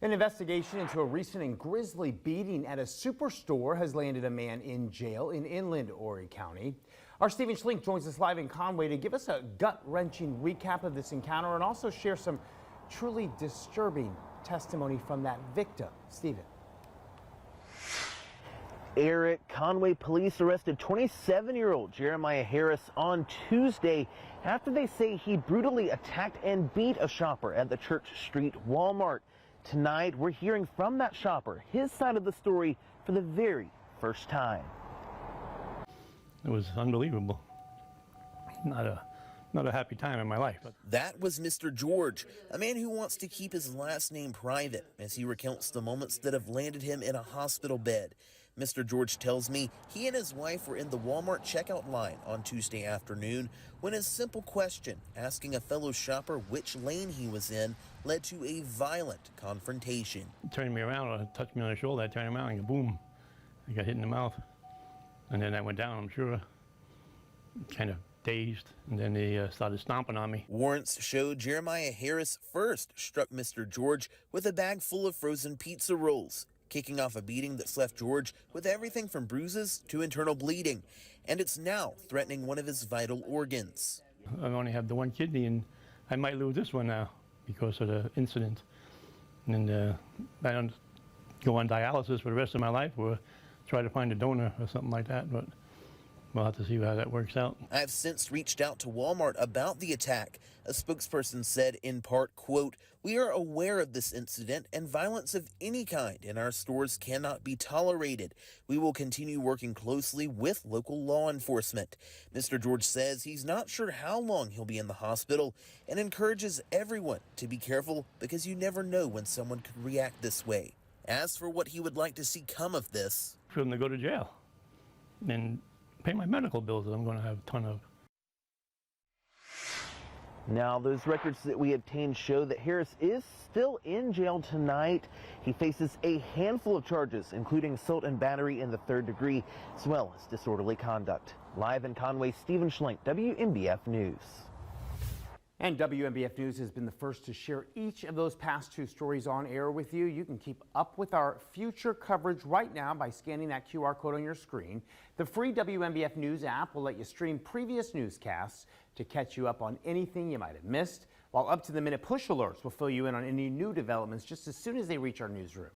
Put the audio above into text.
An investigation into a recent and grisly beating at a superstore has landed a man in jail in inland Horry County. Our Stephen Schlink joins us live in Conway to give us a gut-wrenching recap of this encounter and also share some truly disturbing testimony from that victim. Stephen. Eric, Conway police arrested 27-year-old Jeremiah Harris on Tuesday after they say he brutally attacked and beat a shopper at the Church Street Walmart. Tonight, we're hearing from that shopper, his side of the story for the very first time. It was unbelievable. Not a happy time in my life. That was Mr. George, a man who wants to keep his last name private as he recounts the moments that have landed him in a hospital bed. Mr. George tells me he and his wife were in the Walmart checkout line on Tuesday afternoon when a simple question asking a fellow shopper which lane he was in led to a violent confrontation. Turning me around, touched me on the shoulder, I turned around and boom, I got hit in the mouth. And then I went down, I'm sure, kind of dazed, and then they started stomping on me. Warrants showed Jeremiah Harris first struck Mr. George with a bag full of frozen pizza rolls, kicking off a beating that's left George with everything from bruises to internal bleeding, and it's now threatening one of his vital organs. I only have the one kidney, and I might lose this one now because of the incident. And I don't go on dialysis for the rest of my life or try to find a donor or something like that, but we'll have to see how that works out. I've since reached out to Walmart about the attack. A spokesperson said in part, quote, "We are aware of this incident and violence of any kind in our stores cannot be tolerated. We will continue working closely with local law enforcement." Mr. George says he's not sure how long he'll be in the hospital and encourages everyone to be careful because you never know when someone could react this way. As for what he would like to see come of this, For them to go to jail and pay my medical bills that I'm going to have a ton of. Now, those records that we obtained show that Harris is still in jail tonight. He faces a handful of charges, including assault and battery in the 3rd degree, as well as disorderly conduct. Live in Conway, Stephen Schlink, WMBF News. And WMBF News has been the first to share each of those past 2 stories on air with you. You can keep up with our future coverage right now by scanning that QR code on your screen. The free WMBF News app will let you stream previous newscasts to catch you up on anything you might have missed, while up-to-the-minute push alerts will fill you in on any new developments just as soon as they reach our newsroom.